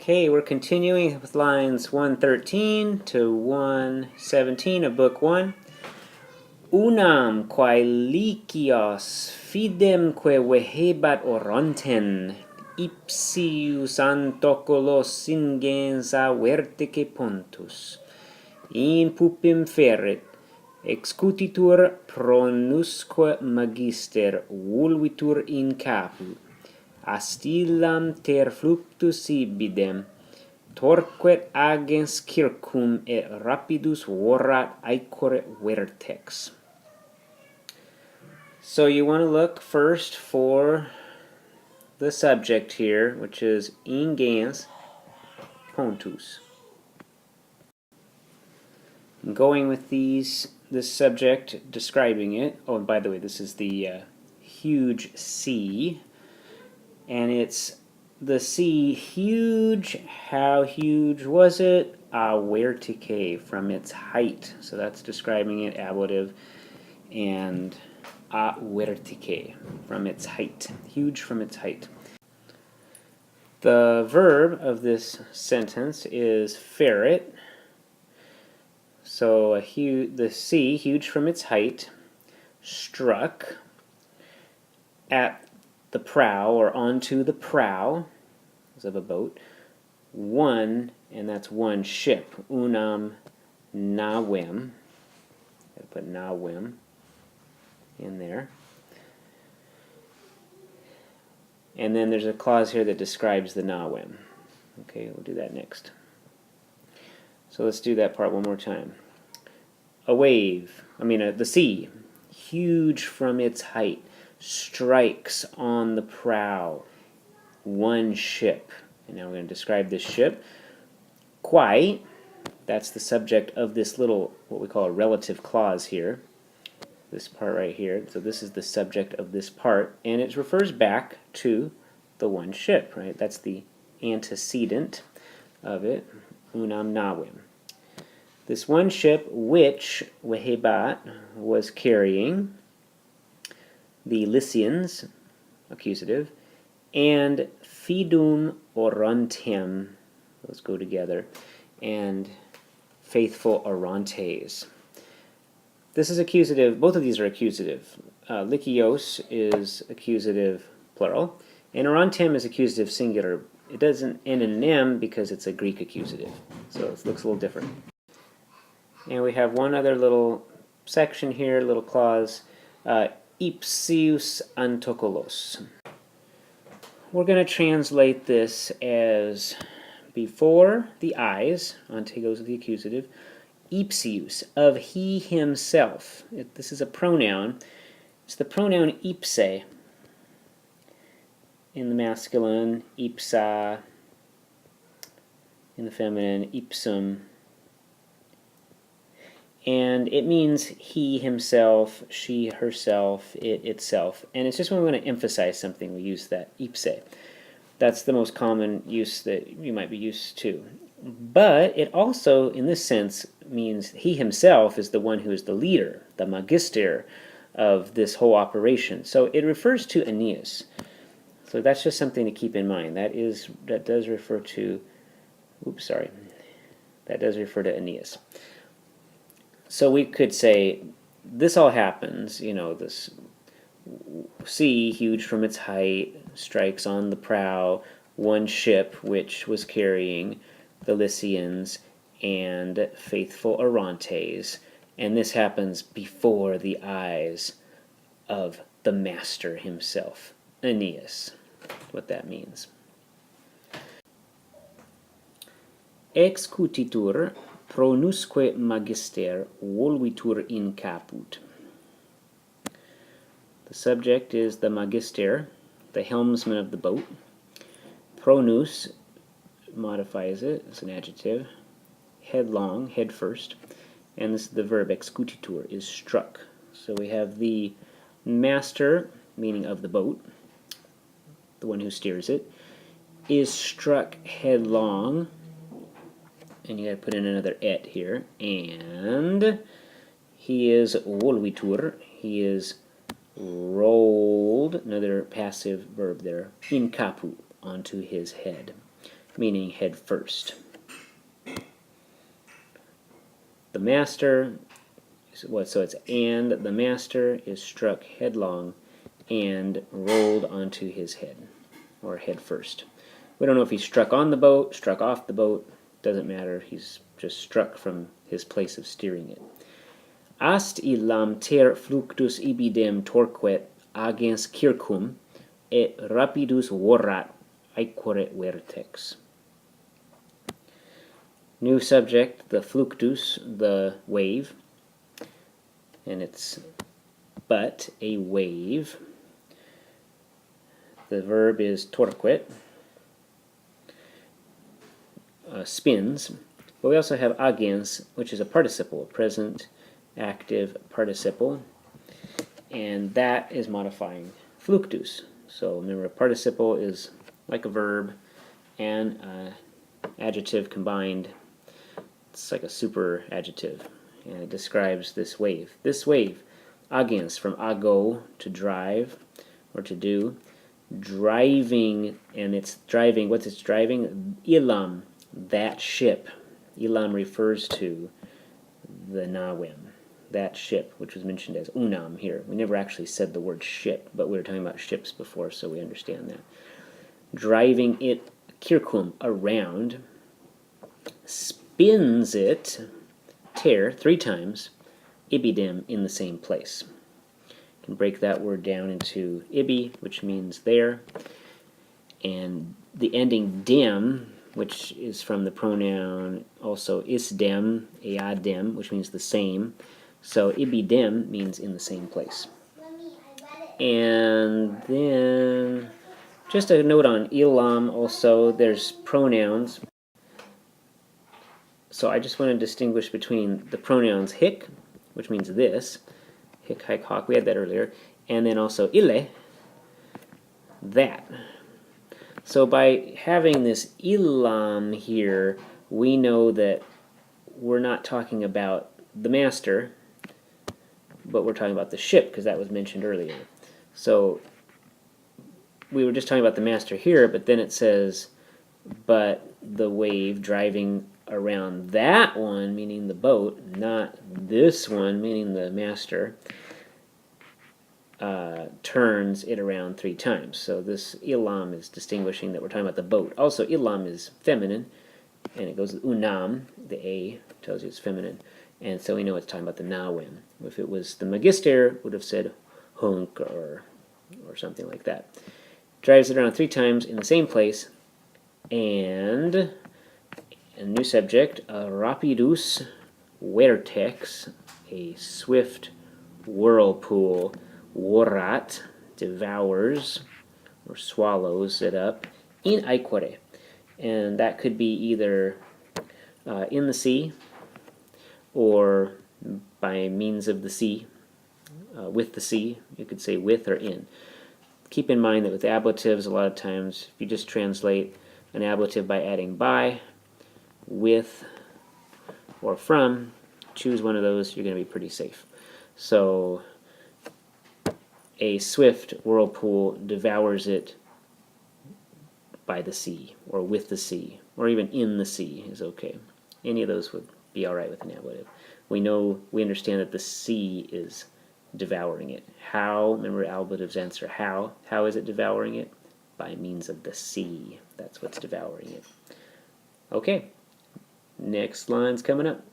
Okay, we're continuing with lines 113 to 117 of Book 1. Unam quae licios fidemque vehebat oronten, ipsius antocolos ingens a vertice pontus, in pupim ferret, excutitur pronusque magister vulvitur in caput, astillam ter fluctus ibidem, torquet agens circum et rapidus vorat aequore vertex. So you want to look first for the subject here, which is ingens pontus. I'm going with this subject, describing it. Oh, and by the way, this is the huge sea. And it's the sea huge. How huge was it? Vertice, from its height. So that's describing it, ablative, and vertice, from its height. Huge from its height. The verb of this sentence is ferret. So the sea, huge from its height, struck at the prow, or onto the prow of a boat, one, and that's one ship, unam navem. Gotta put navem in there. And then there's a clause here that describes the navem. Okay, we'll do that next. So let's do that part one more time. A wave, the sea, huge from its height, strikes on the prow, one ship. And now we're going to describe this ship. Quae, that's the subject of this little, what we call a relative clause here. This part right here. So this is the subject of this part, and it refers back to the one ship, right? That's the antecedent of it, unam navem. This one ship which vehebat was carrying the Lycians, accusative, and fidum orontem, those go together, and faithful orontes. This is accusative, both of these are accusative. Licios is accusative plural, and orontem is accusative singular. It doesn't end in an M because it's a Greek accusative, so it looks a little different. And we have one other little section here, little clause, ipsius antocolos. We're going to translate this as before the eyes, ante goes with the accusative, ipsius, of he himself. This is a pronoun. It's the pronoun ipse in the masculine, ipsa in the feminine, ipsum. And it means he himself, she herself, it itself. And it's just when we want to emphasize something, we use that ipse. That's the most common use that you might be used to. But it also, in this sense, means he himself is the one who is the leader, the magister of this whole operation. So it refers to Aeneas. So that's just something to keep in mind. That does refer to, that does refer to Aeneas. So we could say, this all happens, this sea, huge from its height, strikes on the prow, one ship which was carrying the Lycians and faithful Orontes, and this happens before the eyes of the master himself, Aeneas. What that means. Excutitur pronusque magister volvitur in caput. The subject is the magister, the helmsman of the boat. Pronus modifies it, it's an adjective. Headlong, head first. And this is the verb, excutitur, is struck. So we have the master, meaning of the boat, the one who steers it, is struck headlong. And you got to put in another et here. And he is volvitur, he is rolled, another passive verb there, in caput, onto his head. meaning head first. The master, so it's and the master is struck headlong and rolled onto his head, or head first. We don't know if he's struck on the boat, struck off the boat, doesn't matter, he's just struck from his place of steering it. Ast illam ter fluctus ibidem torquet agens circum et rapidus vorrat aequore vertex. New subject, the fluctus, the wave, and it's but a wave. The verb is torquet, spins, but we also have agens, which is a participle, a present active participle, and that is modifying fluctus. So remember, a participle is like a verb and an adjective combined. It's like a super adjective, and it describes this wave. This wave, agens, from ago, to drive, or to do, driving, and it's driving, what's it's driving? Illam, that ship. Illam refers to the Nawim, that ship, which was mentioned as unam here. We never actually said the word ship, but we were talking about ships before, so we understand that. Driving it, circum, around, spins it, ter, 3 times, ibidem, in the same place. You can break that word down into ibi, which means there, and the ending dem, which is from the pronoun also isdem, eadem, which means the same. So ibidem means in the same place. And then just a note on illam also, there's pronouns. So I just want to distinguish between the pronouns hic, which means this, hic, haec, hoc, we had that earlier, and then also ille, that. So by having this illam here, we know that we're not talking about the master, but we're talking about the ship, because that was mentioned earlier. So we were just talking about the master here, but then it says, but the wave driving around that one, meaning the boat, not this one, meaning the master, turns it around 3 times. So this illam is distinguishing that we're talking about the boat. Also, illam is feminine, and it goes with unam, the a tells you it's feminine, and so we know it's talking about the nawim. If it was the magister, it would have said hunk or something like that. Drives it around 3 times in the same place, and a new subject, rapidus vertex, a swift whirlpool, vorrat, devours or swallows it up, in aequore, and that could be either in the sea or by means of the sea, with the sea. You could say with or in. Keep in mind that with ablatives, a lot of times, if you just translate an ablative by adding by, with, or from, choose one of those, you're going to be pretty safe. So a swift whirlpool devours it by the sea, or with the sea, or even in the sea is okay. Any of those would be alright with an ablative. We understand that the sea is devouring it. How? Remember, ablatives answer how. How is it devouring it? By means of the sea. That's what's devouring it. Okay, next line's coming up.